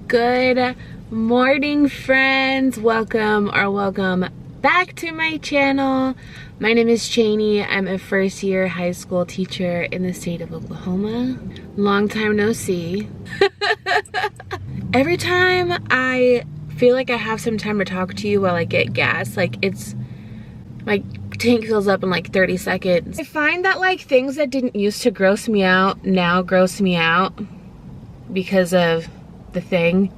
Good morning, friends. Welcome back to my channel. My name is Cheney. I'm a first-year high school teacher in the state of Oklahoma. Long time no see. Every time I feel like I have some time to talk to you while I get gas, like my tank fills up in like 30 seconds. I find that like things that didn't used to gross me out now gross me out because of the thing.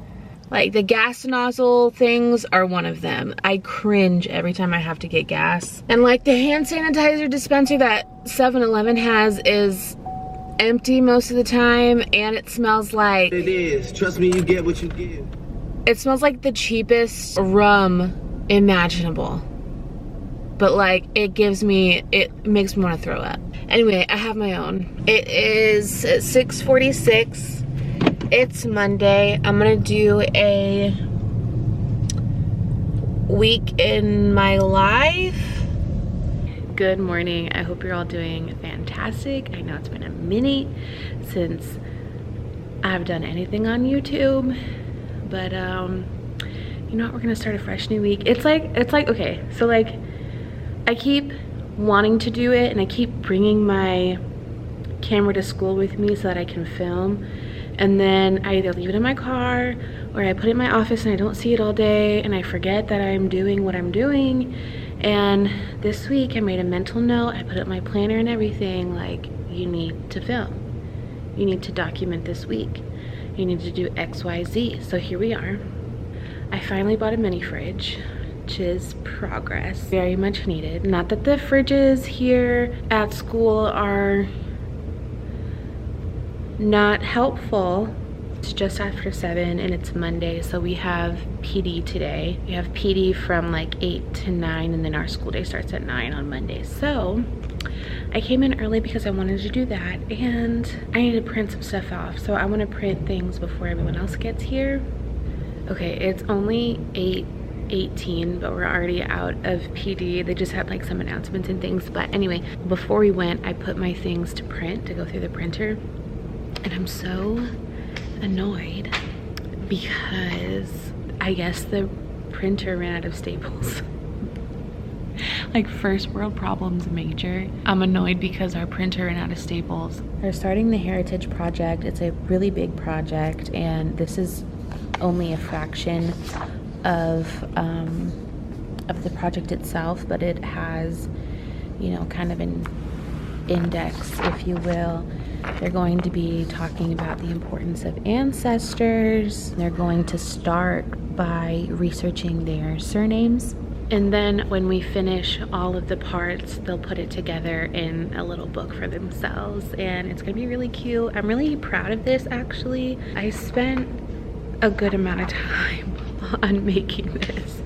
Like the gas nozzle things are one of them. I cringe every time I have to get gas. And like the hand sanitizer dispenser that 7-Eleven has is empty most of the time, and it smells like... It is. Trust me, you get what you give. It smells like the cheapest rum imaginable. But like it makes me want to throw up. Anyway, I have my own. It is 6:46. It's Monday. I'm gonna do a week in my life. Good morning. I hope you're all doing fantastic. I know it's been a minute since I've done anything on YouTube, but you know what? We're gonna start a fresh new week. It's like okay, so like I keep wanting to do it, and I keep bringing my camera to school with me so that I can film. And then I either leave it in my car or I put it in my office and I don't see it all day and I forget that I'm doing what I'm doing. And this week I made a mental note. I put up my planner and everything, like, you need to film. You need to document this week. You need to do X, Y, Z. So here we are. I finally bought a mini fridge, which is progress. Very much needed. Not that the fridges here at school are not helpful. It's just after 7 and it's Monday, so we have PD today. We have PD from like 8 to 9, and then our school day starts at 9 on Monday. So I came in early because I wanted to do that, and I need to print some stuff off. So I want to print things before everyone else gets here. Okay, it's only 8:18, but we're already out of PD. They just had like some announcements and things. But anyway, before we went, I put my things to print, to go through the printer. And I'm so annoyed because I guess the printer ran out of staples. Like first world problems major. I'm annoyed because our printer ran out of staples. They're starting the Heritage Project. It's a really big project, and this is only a fraction of the project itself, but it has, you know, kind of an index, if you will. They're going to be talking about the importance of ancestors. They're going to start by researching their surnames. And then when we finish all of the parts, they'll put it together in a little book for themselves. And it's gonna be really cute. I'm really proud of this, actually. I spent a good amount of time on making this.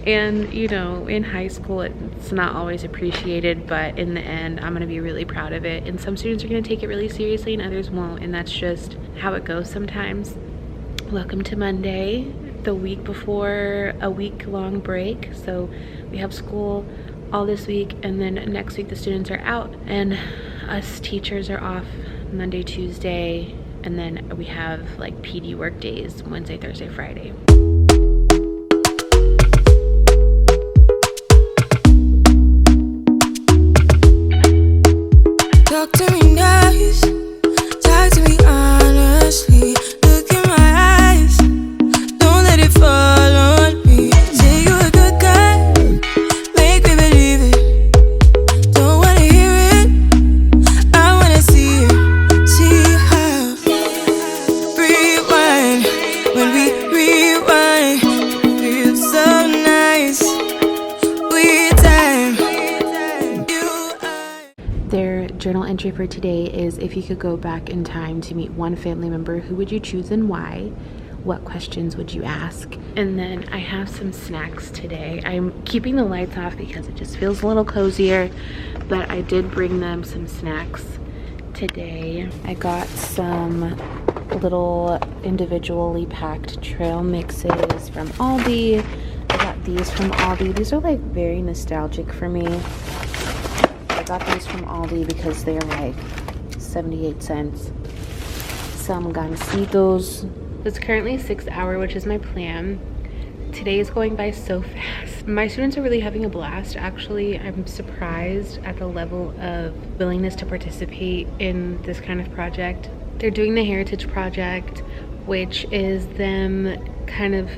And you know, in high school it's not always appreciated, but in the end I'm gonna be really proud of it. And some students are gonna take it really seriously and others won't, and that's just how it goes sometimes. Welcome to Monday, the week before a week-long break. So we have school all this week, and then next week the students are out and us teachers are off Monday, Tuesday, and then we have like PD work days Wednesday, Thursday, Friday. Talk to me nice, talk to me honestly. Look in my eyes, don't let it fall on me. Say you're a good guy, make me believe it. Don't wanna hear it, I wanna see it. See how rewind, when we rewind, feels so nice. We time. Their journal entry for today is, if you could go back in time to meet one family member, who would you choose and why? What questions would you ask? And then I have some snacks today. I'm keeping the lights off because it just feels a little cozier, but I did bring them some snacks today. I got some little individually packed trail mixes from Aldi. I got these from Aldi. These are like very nostalgic for me. I got these from Aldi because they're like 78 cents. Some gansitos. It's currently 6 hours, which is my plan. Today is going by so fast. My students are really having a blast. Actually, I'm surprised at the level of willingness to participate in this kind of project. They're doing the Heritage Project, which is them kind of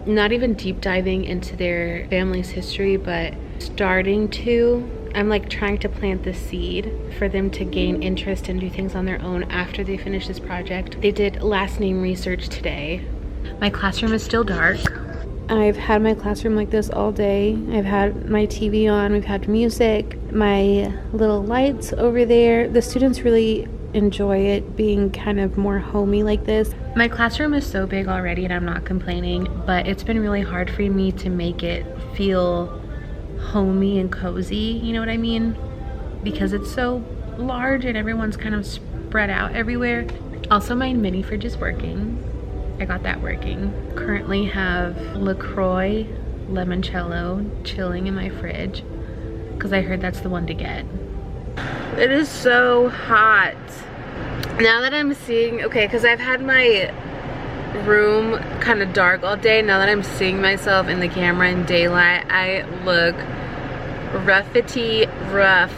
not even deep diving into their family's history, but starting to. I'm like trying to plant the seed for them to gain interest and do things on their own after they finish this project. They did last name research today. My classroom is still dark. I've had my classroom like this all day. I've had my TV on, we've had music, my little lights over there. The students really enjoy it being kind of more homey like this. My classroom is so big already and I'm not complaining, but it's been really hard for me to make it feel homey and cozy, you know what I mean? Because it's so large and everyone's kind of spread out everywhere. Also, my mini fridge is working. I got that working. Currently have LaCroix limoncello chilling in my fridge because I heard that's the one to get. It is so hot. Now that I'm seeing, okay, because I've had my room kind of dark all day. Now that I'm seeing myself in the camera in daylight, I look roughy rough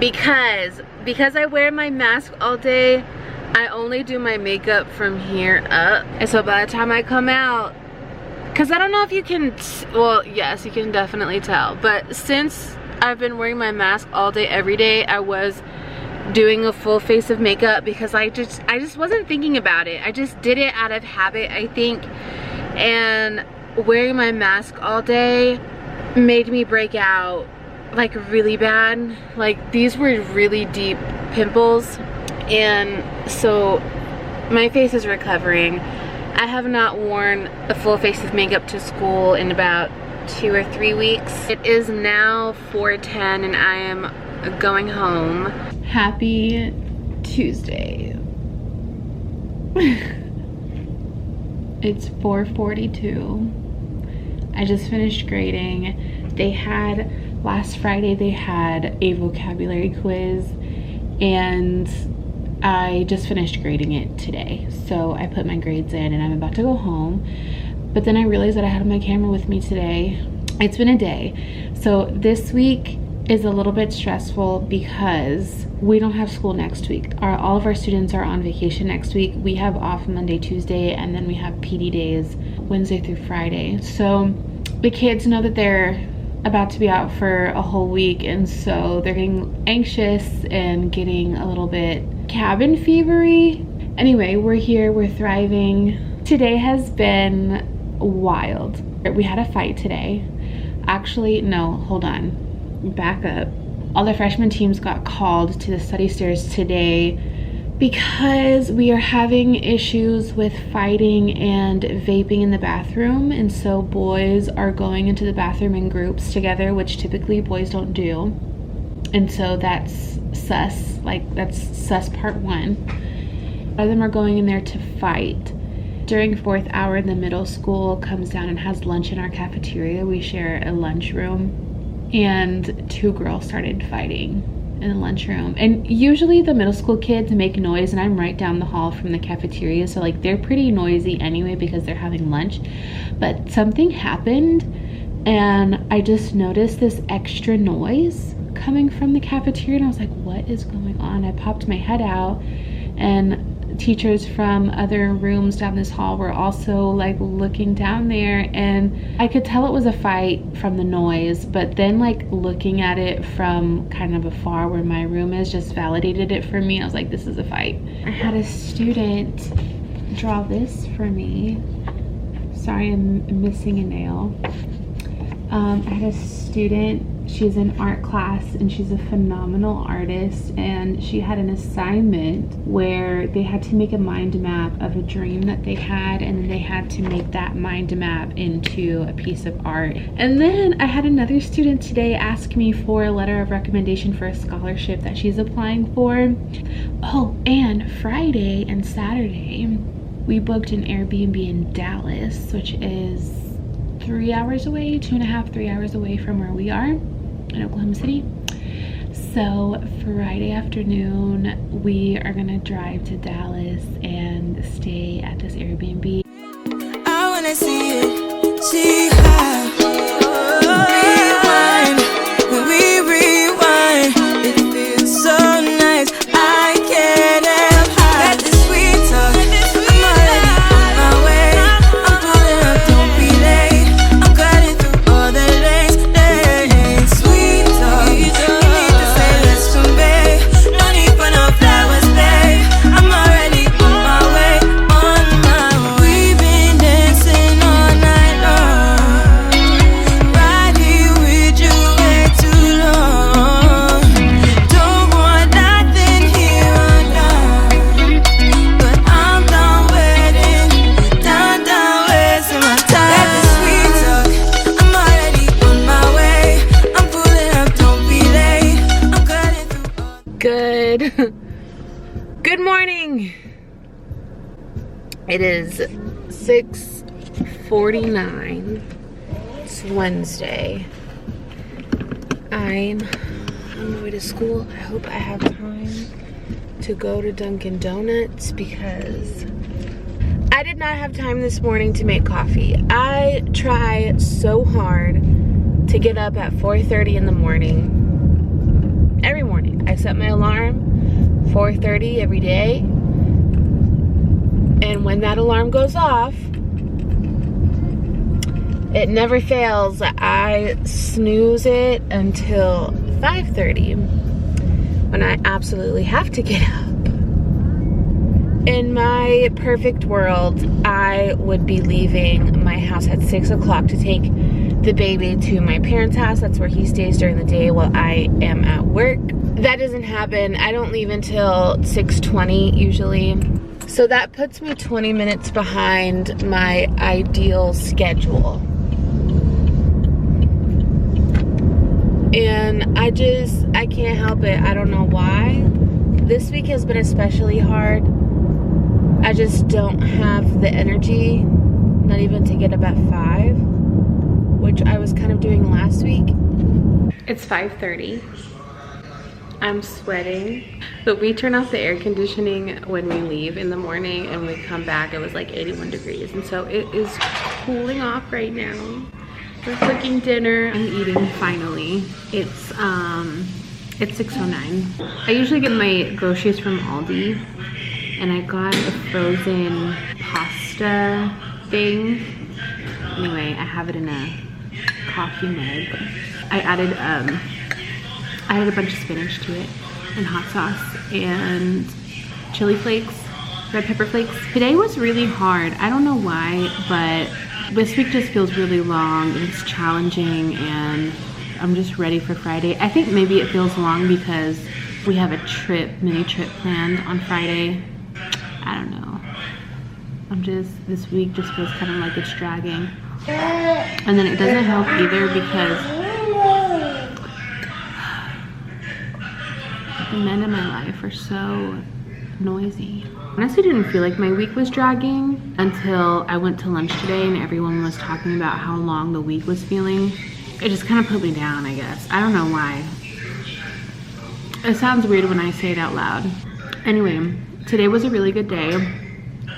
because I wear my mask all day. I only do my makeup from here up, and so by the time I come out, because I don't know if you can, well, yes, you can definitely tell, but since I've been wearing my mask all day every day, I was doing a full face of makeup because I just wasn't thinking about it. I just did it out of habit, I think, and wearing my mask all day made me break out like really bad. Like, these were really deep pimples, and so my face is recovering. I have not worn a full face of makeup to school in about 2 or 3 weeks. It is now 4:10 and I am going home. Happy Tuesday. It's 4:42. I just finished grading. They had, last Friday they had a vocabulary quiz and I just finished grading it today. So I put my grades in and I'm about to go home. But then I realized that I had my camera with me today. It's been a day. So this week is a little bit stressful because we don't have school next week. All of our students are on vacation next week. We have off Monday, Tuesday, and then we have PD days Wednesday through Friday. So the kids know that they're about to be out for a whole week, and so they're getting anxious and getting a little bit cabin fevery. Anyway, we're here, we're thriving. Today has been wild. We had a fight today. Actually, no, hold on, back up. All the freshman teams got called to the study stairs today because we are having issues with fighting and vaping in the bathroom, and so boys are going into the bathroom in groups together, which typically boys don't do, and so that's sus, like that's sus part 1. A lot of them are going in there to fight. During 4th hour, the middle school comes down and has lunch in our cafeteria. We share a lunchroom, and 2 girls started fighting in the lunchroom. And usually the middle school kids make noise, and I'm right down the hall from the cafeteria, so like they're pretty noisy anyway because they're having lunch. But something happened and I just noticed this extra noise coming from the cafeteria, and I was like, what is going on? I popped my head out, and teachers from other rooms down this hall were also like looking down there, and I could tell it was a fight from the noise, but then like looking at it from kind of afar where my room is just validated it for me. I was like, this is a fight. I had a student draw this for me. Sorry, I'm missing a nail. I had a student she's in art class and she's a phenomenal artist, and she had an assignment where they had to make a mind map of a dream that they had, and then they had to make that mind map into a piece of art. And then I had another student today ask me for a letter of recommendation for a scholarship that she's applying for. Oh, and Friday and Saturday we booked an Airbnb in Dallas, which is 3 hours away, 2.5, 3 hours away from where we are in Oklahoma City. So Friday afternoon we are gonna drive to Dallas and stay at this Airbnb. I wanna see it, see how. Rewind, when we rewind, it feels so nice. I can't help how. Got this sweet talk, I'm already on my way. I'm pulling up, don't be late. I'm cutting through all the lanes. Sweet talk, you need to say let's convey. No need for no flowers, babe. I'm already on my way, on my way. We've been dancing all night long, right here with you way too long. Don't want nothing here or now, but I'm done waiting, done wasting my time. Got this sweet talk, I'm already on my way. I'm pulling up, don't be late. I'm cutting through all. Good morning. It is 6:49. It's Wednesday. I'm on my way to school. I hope I have time to go to Dunkin' Donuts because I did not have time this morning to make coffee. I try so hard to get up at 4:30 in the morning. Every morning. I set my alarm 4:30 every day. And when that alarm goes off, it never fails. I snooze it until 5:30 when I absolutely have to get up. In my perfect world, I would be leaving my house at 6 o'clock to take the baby to my parents' house. That's where he stays during the day while I am at work. That doesn't happen. I don't leave until 6:20 usually. So that puts me 20 minutes behind my ideal schedule. And I can't help it. I don't know why. This week has been especially hard. I just don't have the energy, not even to get up at 5, which I was kind of doing last week. It's 5:30. I'm sweating. But we turn off the air conditioning when we leave in the morning, and when we come back it was like 81 degrees. And so it is cooling off right now. We're cooking dinner. I'm eating finally. It's 6:09. I usually get my groceries from Aldi, and I got a frozen pasta thing. Anyway, I have it in a coffee mug. I added a bunch of spinach to it, and hot sauce, and chili flakes, red pepper flakes. Today was really hard. I don't know why, but this week just feels really long, and it's challenging, and I'm just ready for Friday. I think maybe it feels long because we have a mini trip planned on Friday. I don't know. This week just feels kind of like it's dragging. And then it doesn't help either because the men in my life are so noisy. Honestly, didn't feel like my week was dragging until I went to lunch today and everyone was talking about how long the week was feeling. It just kind of put me down, I guess. I don't know why. It sounds weird when I say it out loud. Anyway, today was a really good day.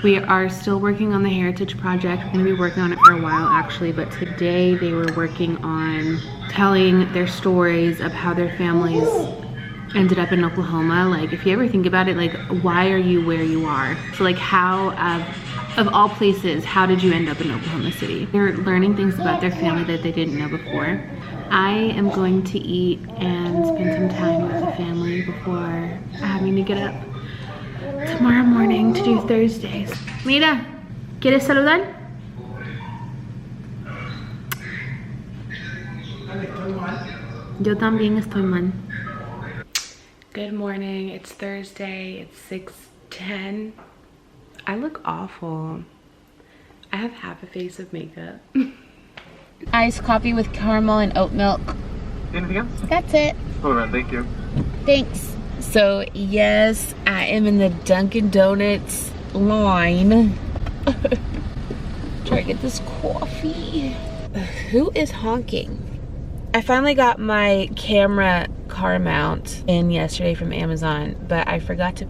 We are still working on the Heritage Project. We're gonna be working on it for a while actually, but today they were working on telling their stories of how their families ended up in Oklahoma. Like, if you ever think about it, like, why are you where you are? So like, how, of all places, how did you end up in Oklahoma City? They're learning things about their family that they didn't know before. I am going to eat and spend some time with the family before having to get up tomorrow morning to do Thursdays. Mira, ¿quieres saludar? Yo también estoy mal. Good morning. It's Thursday. It's 6:10. I look awful. I have half a face of makeup. Iced coffee with caramel and oat milk. Anything else? That's it. All right, thank you. Thanks. So yes, I am in the Dunkin' Donuts line. Try to get this coffee. Who is honking? I finally got my camera car mount in yesterday from Amazon, but I forgot to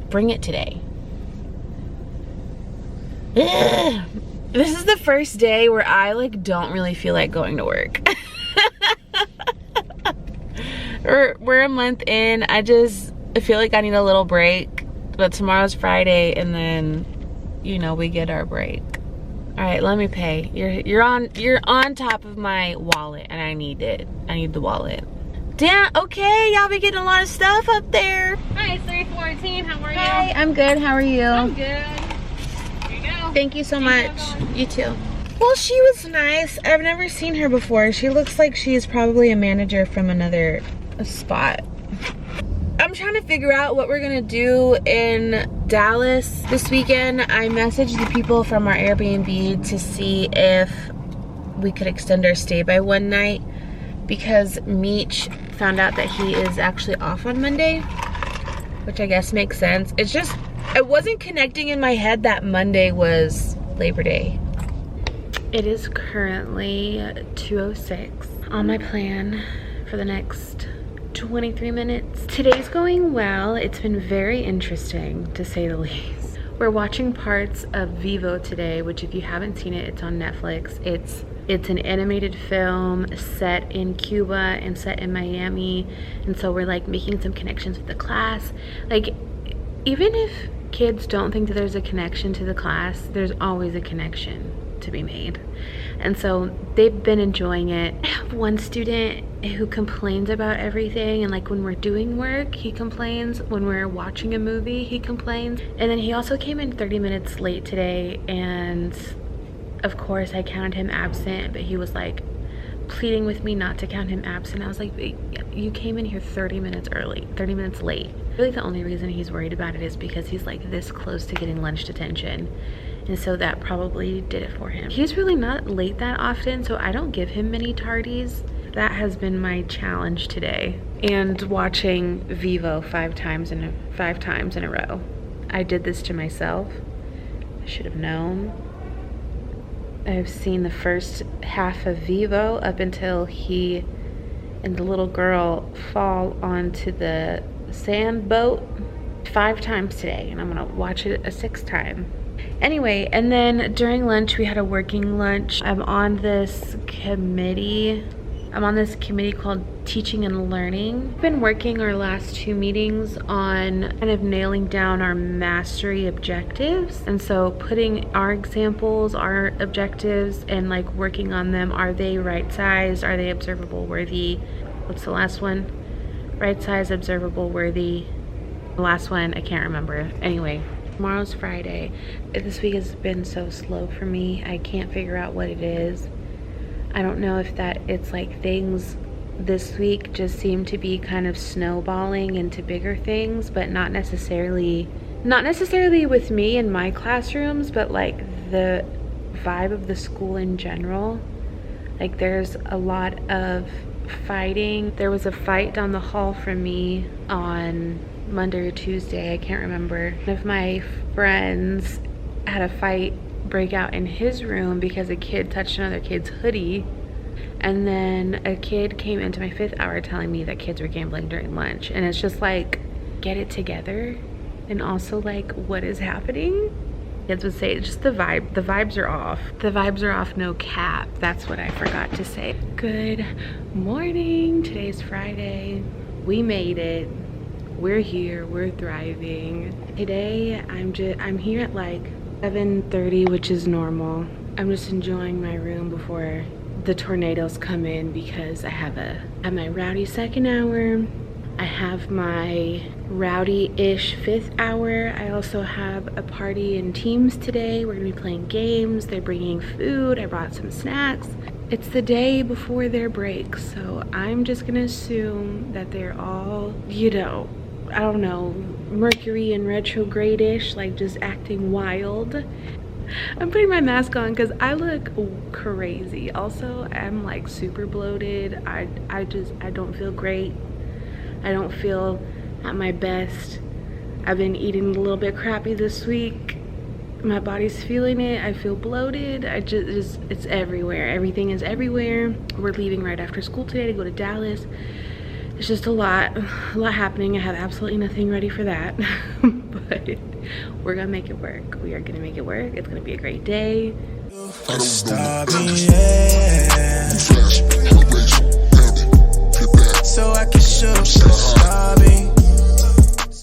bring it today. Ugh. This is the first day where I like don't really feel like going to work. We're a month in. I feel like I need a little break, but tomorrow's Friday and then, you know, we get our break. All right, let me pay. You're on top of my wallet and I need it. I need the wallet. Damn, okay, y'all be getting a lot of stuff up there. Hi, it's 314. How are you? Hi, I'm good. How are you? I'm good. Here you go. Thank you so much. You too. Well, she was nice. I've never seen her before. She looks like she's probably a manager from another spot. I'm trying to figure out what we're gonna do in Dallas this weekend. I messaged the people from our Airbnb to see if we could extend our stay by one night because Meech found out that he is actually off on Monday, which I guess makes sense. It's just, I wasn't connecting in my head that Monday was Labor Day. It is currently 2:06 on my plan for the next 23 minutes. Today's going well. It's been very interesting to say the least. We're watching parts of Vivo today, which if you haven't seen it, it's on Netflix. It's an animated film set in Cuba and set in Miami, and so we're like making some connections with the class. Like, even if kids don't think that there's a connection to the class, there's always a connection to be made. And so they've been enjoying it. I have one student who complains about everything, and like when we're doing work, he complains. When we're watching a movie, he complains. And then he also came in 30 minutes late today, and of course I counted him absent, but he was like pleading with me not to count him absent. I was like, you came in here 30 minutes late. Really the only reason he's worried about it is because he's like this close to getting lunch detention. And so that probably did it for him. He's really not late that often, so I don't give him many tardies. That has been my challenge today. And watching Vivo 5 times in a row. I did this to myself. I should have known. I've seen the first half of Vivo up until he and the little girl fall onto the sand boat 5 times today, and I'm gonna watch it a 6th time. Anyway, and then during lunch we had a working lunch. I'm on this committee called Teaching and Learning. We've been working our last 2 meetings on kind of nailing down our mastery objectives, and so putting our examples, our objectives, and like working on them. Are they right sized? Are they observable, worthy? What's the last one? Right size, observable, worthy. The last one I can't remember. Anyway, tomorrow's Friday. This week has been so slow for me. I can't figure out what it is. I don't know if that it's like things this week just seem to be kind of snowballing into bigger things, but not necessarily with me in my classrooms, but like the vibe of the school in general. Like there's a lot of fighting. There was a fight down the hall from me on Monday or Tuesday, I can't remember. One of my friends had a fight break out in his room because a kid touched another kid's hoodie, and then a kid came into my 5th hour telling me that kids were gambling during lunch. And it's just like, get it together. And also like, what is happening? Kids would say, it's just the vibes are off. The vibes are off, no cap. That's what I forgot to say. Good morning. Today's Friday. We made it. We're here, we're thriving. Today, I'm here at like 7:30, which is normal. I'm just enjoying my room before the tornadoes come in because I have my rowdy 2nd hour. I have my rowdy-ish 5th hour. I also have a party in Teams today. We're gonna be playing games. They're bringing food. I brought some snacks. It's the day before their break, so I'm just gonna assume that they're all, you know, I don't know, Mercury and retrograde-ish, like just acting wild. I'm putting my mask on because I look crazy. Also, I'm like super bloated. I don't feel great. I don't feel at my best. I've been eating a little bit crappy this week. My body's feeling it. I feel bloated. It's everywhere. Everything is everywhere. We're leaving right after school today to go to Dallas. It's just a lot happening. I have absolutely nothing ready for that. But we're gonna make it work. We are gonna make it work. It's gonna be a great day. Stop me, yeah.